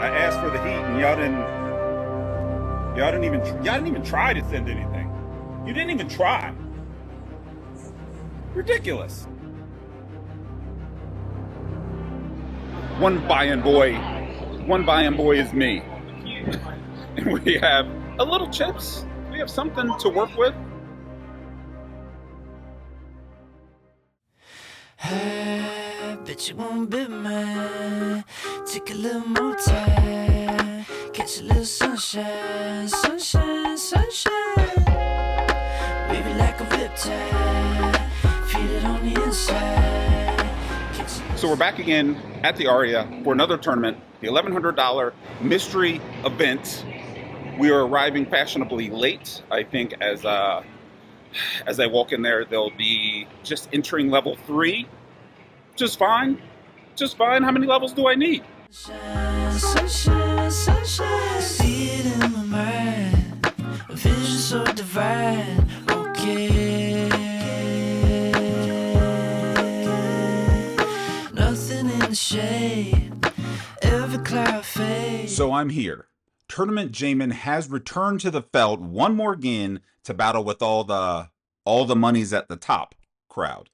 I asked for the heat, and y'all didn't even try to send anything. You didn't even try. Ridiculous. One buy-in boy is me. And we have a little chips. We have something to work with. Hey, bet you won't be mine. Take a little more time. Catch a little sunshine, sunshine, sunshine. Wavy like a riptide. Feel it on the inside. So we're back again at the Aria for another tournament, the $1,100 mystery event. We are arriving fashionably late. I think as I walk in there, they'll be just entering level 3. Just fine. Just fine. How many levels do I need? Sunshine, sunshine, sunshine. See it in my mind. A vision so divine. Okay. Nothing in the shade. Every cloud fades. So I'm here. Tournament Jaman has returned to the felt one more again to battle with all the monies at the top crowd.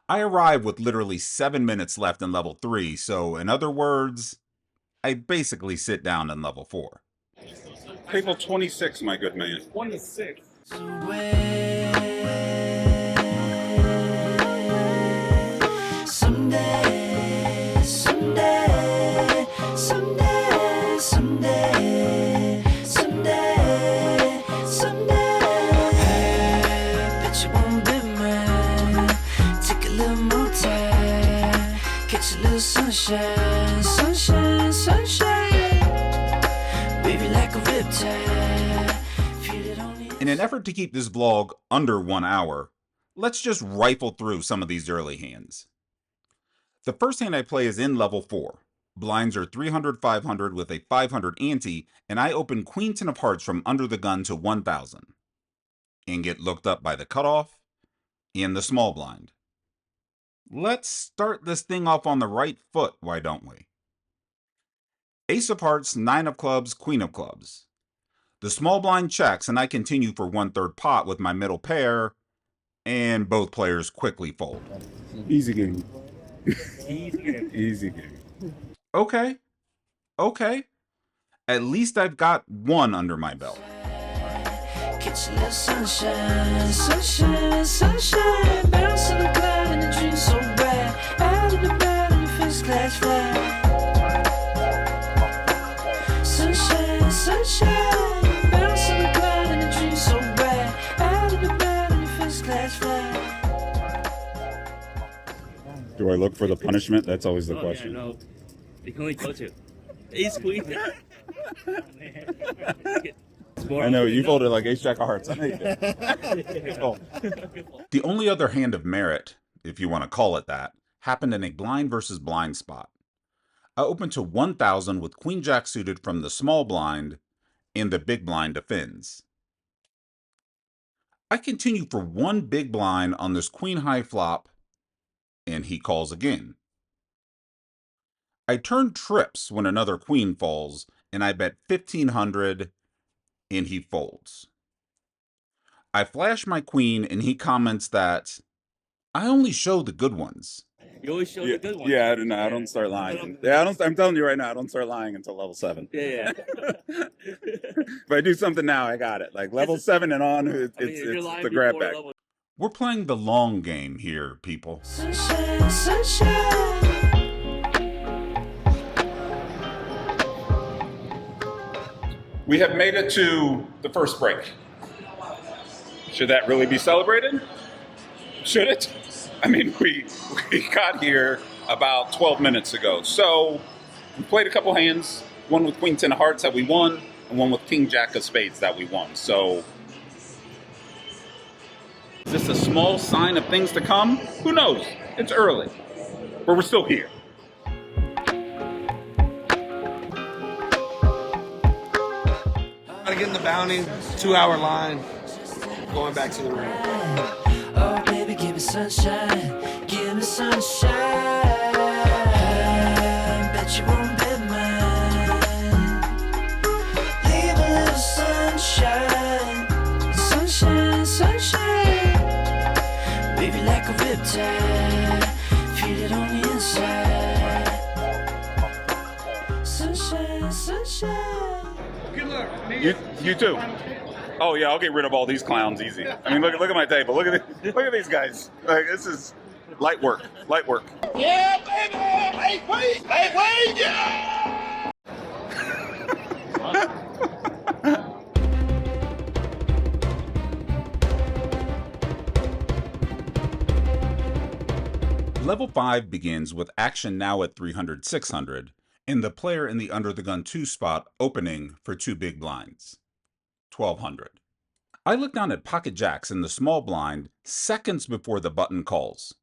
I arrived with literally 7 minutes left in level 3, so in other words, I basically sit down in level 4. Table 26, my good man. 26. Someday, someday, someday, someday, someday, someday. Hey, bet you won't be mine. Take a little more time. Catch a little sunshine, sunshine, sunshine. Wavy like a riptide. Feel it on the In an effort to keep this vlog under 1 hour, let's just rifle through some of these early hands. The first hand I play is in level 4. Blinds are 300, 500 with a 500 ante, and I open Queen 10 of Hearts from under the gun to 1,000. And get looked up by the cutoff and the small blind. Let's start this thing off on the right foot, why don't we? Ace of Hearts, 9 of Clubs, Queen of Clubs. The small blind checks, and I continue for 1/3 pot with my middle pair, and both players quickly fold. Easy game. Easy game. Okay. At least I've got one under my belt. catch a little sunshine, sunshine, sunshine. Bounce on the cloud and a dream so bright. Out of the bed in your first class flight. Sunshine, sunshine. Bounce on the cloud and a dream so bright. Out of the bed in your first class flight. Do I look for the punishment? That's always the question. Yeah, no. You can only touch it. Ace queen. I know, you folded like ace jack of hearts. I know you did. The only other hand of merit, if you want to call it that, happened in a blind versus blind spot. I opened to 1,000 with queen jack suited from the small blind, and the big blind defends. I continue for one big blind on this queen high flop, and he calls again. I turn trips when another queen falls, and I bet 1,500, and he folds. I flash my queen, and he comments that I only show the good ones. You always show the good ones. Yeah, I don't start lying. I'm telling you right now, I don't start lying until level 7. Yeah. If I do something now, I got it. Like level 7 and on, it's the grab bag. We're playing the long game here, people. Sunshine, sunshine. We have made it to the first break. Should that really be celebrated? Should it? I mean, we got here about 12 minutes ago. So we played a couple hands, one with queen 10 of hearts that we won, and one with king jack of spades that we won. So is this a small sign of things to come? Who knows? It's early, but we're still here. Gotta get in the bounty, 2-hour line, going back to the room. Oh, baby, give me sunshine, give me sunshine. Bet you won't bet mine. tight. Feel it on the inside. Sunshine, sunshine. Good luck. You too. Oh yeah, I'll get rid of all these clowns easy. I mean, look at my table. Look at these guys. Like, this is light work. Light work. Yeah, baby! Hey, wait, yeah! Level 5 begins with action now at 300-600, and the player in the under the gun 2 spot opening for 2 big blinds. 1200. I look down at pocket jacks in the small blind seconds before the button calls.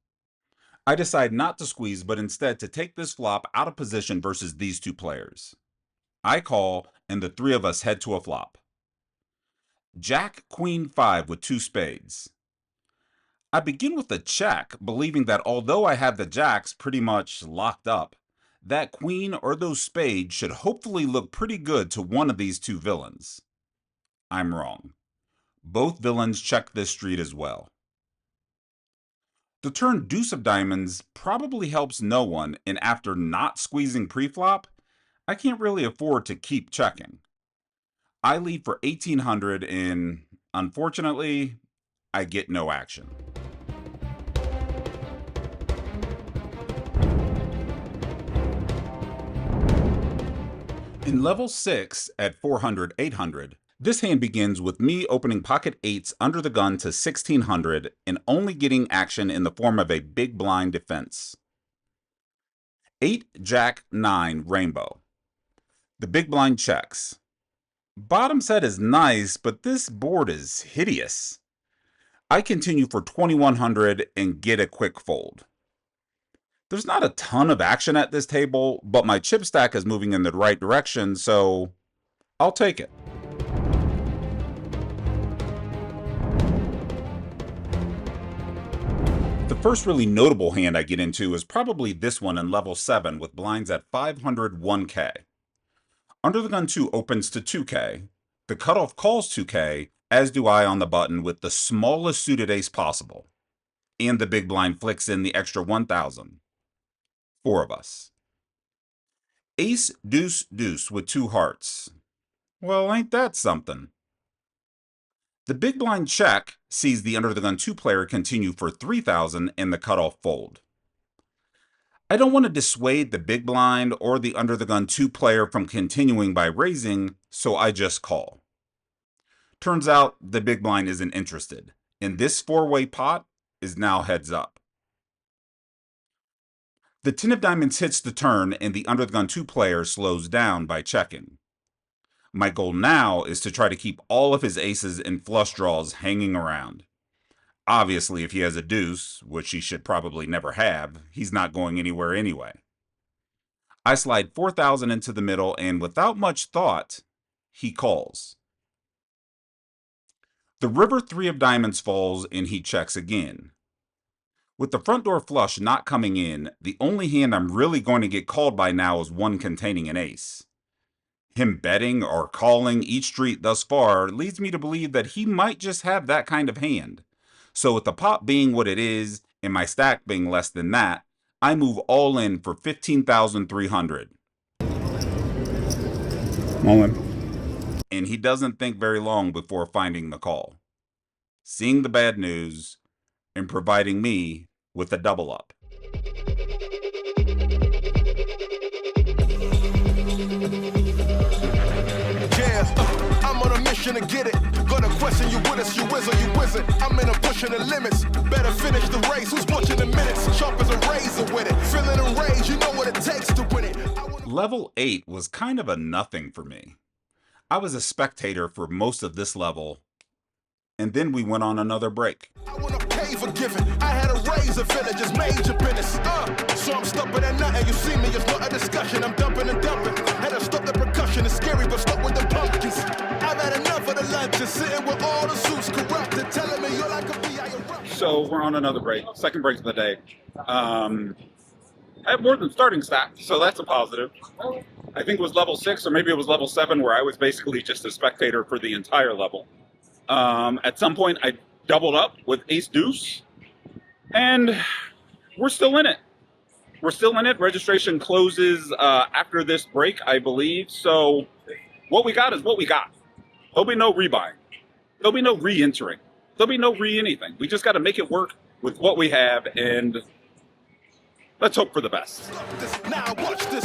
I decide not to squeeze, but instead to take this flop out of position versus these 2 players. I call, and the 3 of us head to a flop. Jack, Queen 5 with 2 spades. I begin with a check, believing that although I have the jacks pretty much locked up, that queen or those spades should hopefully look pretty good to one of these 2 villains. I'm wrong. Both villains check this street as well. The turn deuce of diamonds probably helps no one, and after not squeezing preflop, I can't really afford to keep checking. I lead for 1800 and, unfortunately, I get no action. In level 6 at 400-800, this hand begins with me opening pocket 8s under the gun to 1600 and only getting action in the form of a big blind defense. 8, Jack, 9, Rainbow. The big blind checks. Bottom set is nice, but this board is hideous. I continue for 2100 and get a quick fold. There's not a ton of action at this table, but my chip stack is moving in the right direction, so I'll take it. The first really notable hand I get into is probably this one in level 7 with blinds at 500 1K. Under the gun 2 opens to 2K. The cutoff calls 2K, as do I on the button with the smallest suited ace possible. And the big blind flicks in the extra 1000. 4 of us. Ace, deuce, deuce with 2 hearts. Well, ain't that something? The big blind check sees the under the gun 2 player continue for 3000 and the cutoff fold. I don't want to dissuade the big blind or the under the gun 2 player from continuing by raising, so I just call. Turns out the big blind isn't interested, and this 4-way pot is now heads up. The 10 of diamonds hits the turn and the under the gun 2 player slows down by checking. My goal now is to try to keep all of his aces and flush draws hanging around. Obviously, if he has a deuce, which he should probably never have, he's not going anywhere anyway. I slide 4000 into the middle and without much thought, he calls. The river 3 of diamonds falls and he checks again. With the front door flush not coming in, the only hand I'm really going to get called by now is one containing an ace. Him betting or calling each street thus far leads me to believe that he might just have that kind of hand. So with the pot being what it is, and my stack being less than that, I move all in for 15,300. All in. And he doesn't think very long before finding the call, seeing the bad news, and providing me with a double up. I'm on a mission to get it. Gonna question you with us, you whiz or you wizard. I'm in a pushing the limits. Better finish the race. Who's watching the minutes? Sharp as a razor with it. Feeling the rage, you know what it takes to win it. Level 8 was kind of a nothing for me. I was a spectator for most of this level, and then we went on another break. I wanna pay for giving. I had a razor villagers, major business. So I'm stumping at nothing. You see me, it's not a discussion. I'm dumping and dumping. Had to stop the percussion. It's scary, but stop with the pumpkins. I've had enough of the lunches, sitting with all the suits corrupted, telling me you're like a VI eruption. So we're on another break, second break of the day. I have more than starting stack, so that's a positive. I think it was level 6 or maybe it was level 7 where I was basically just a spectator for the entire level. At some point I doubled up with ace deuce And we're still in it. We're still in it. Registration closes after this break, I believe. So what we got is what we got. There'll be no rebuying. There'll be no re-entering. There'll be no re-anything. We just got to make it work with what we have, and let's hope for the best. Now watch this.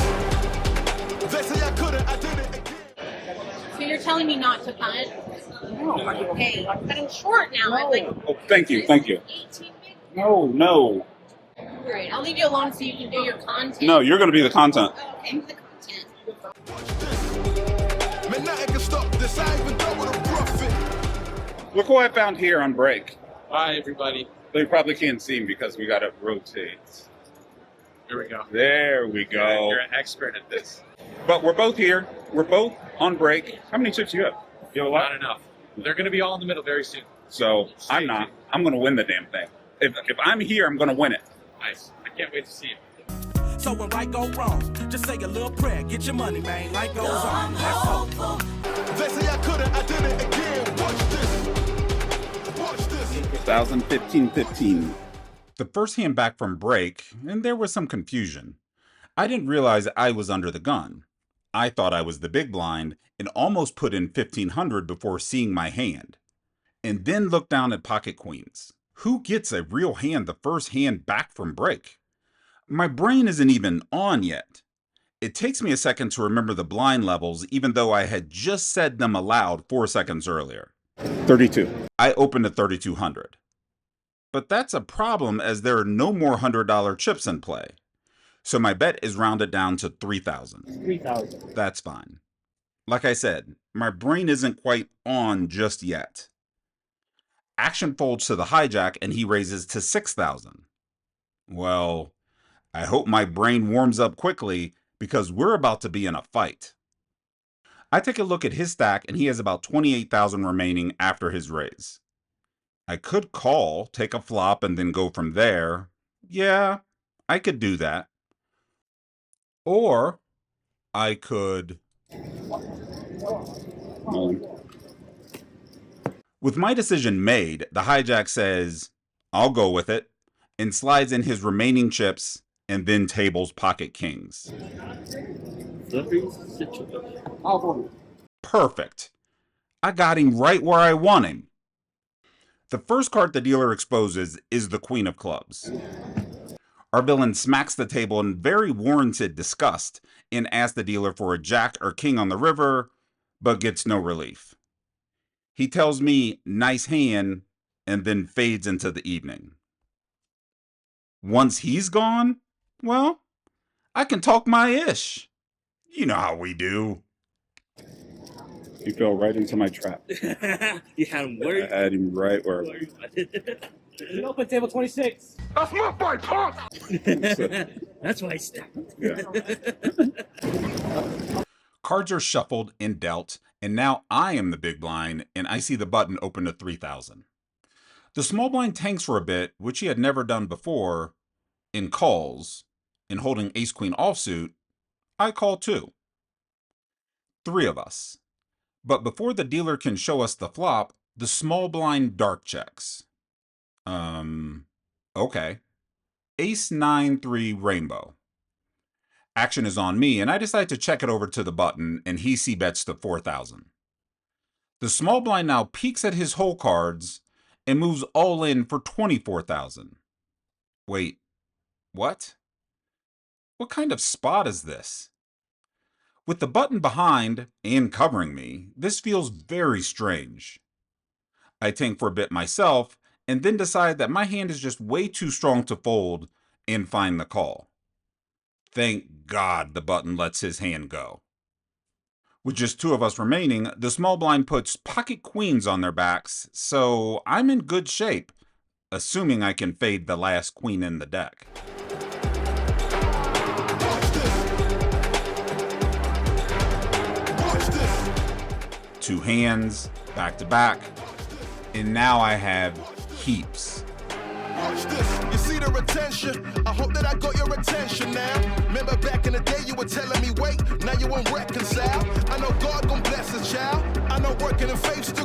They say I couldn't, I did it again. So you're telling me not to punt? Okay, but I'm short now. I'm like Oh, thank you. 18 big. No. All right, I'll leave you alone so you can do your content. No, you're going to be the content. Oh, okay, the content. Man, nothing can stop this. I even done with a profit. Look what I found here on break. Bye, everybody. They probably can't see me because we got to rotate. Here we go. There we go. You're an expert at this. But we're both here. We're both on break. How many chips you have? You have a lot? Not enough. They're going to be all in the middle very soon. So I'm not. I'm going to win the damn thing. If I'm here, I'm going to win it. Nice. I can't wait to see it. So when right go wrong, just say a little prayer, get your money, man. Life goes on. Let's hope. They say I couldn't, I did it again. Watch this. Watch this. 2015-15. The first hand back from break, and there was some confusion. I didn't realize I was under the gun. I thought I was the big blind and almost put in 1500 before seeing my hand. And then looked down at pocket queens. Who gets a real hand the first hand back from break? My brain isn't even on yet. It takes me a second to remember the blind levels even though I had just said them aloud 4 seconds earlier. 32. I opened at 3200. But that's a problem as there are no more $100 chips in play. So my bet is rounded down to 3,000. 3,000. That's fine. Like I said, my brain isn't quite on just yet. Action folds to the hijack and he raises to 6,000. Well, I hope my brain warms up quickly because we're about to be in a fight. I take a look at his stack and he has about 28,000 remaining after his raise. I could call, take a flop, and then go from there. Yeah, I could do that. Or I could... With my decision made, the hijack says, I'll go with it, and slides in his remaining chips and then tables pocket kings. Perfect. I got him right where I want him. The first card the dealer exposes is the Queen of Clubs. Our villain smacks the table in very warranted disgust and asks the dealer for a jack or king on the river, but gets no relief. He tells me, nice hand, and then fades into the evening. Once he's gone, well, I can talk my ish. You know how we do. You fell right into my trap. You had him worried. I had him right where... You open table 26. That's my fight, punk! That's why I snapped. Yeah. Cards are shuffled and dealt, and now I am the big blind, and I see the button open to 3,000. The small blind tanks for a bit, which he had never done before, and calls, and holding ace-queen offsuit, I call too. 3 of us. But before the dealer can show us the flop, the small blind dark checks. Okay. Ace 9-3 rainbow. Action is on me, and I decide to check it over to the button, and he c-bets to 4,000. The small blind now peeks at his hole cards and moves all in for 24,000. Wait, what? What kind of spot is this? With the button behind and covering me, this feels very strange. I tank for a bit myself, and then decide that my hand is just way too strong to fold and find the call. Thank God the button lets his hand go. With just 2 of us remaining, the small blind puts pocket queens on their backs, so I'm in good shape, assuming I can fade the last queen in the deck. Watch this. 2 hands, back to back, and now I have heaps. Watch this. You see the retention? I hope that I got your attention now. Remember back in the day you were telling me wait, now you won't reconcile. I know God gon' bless us, child. I know working in faith still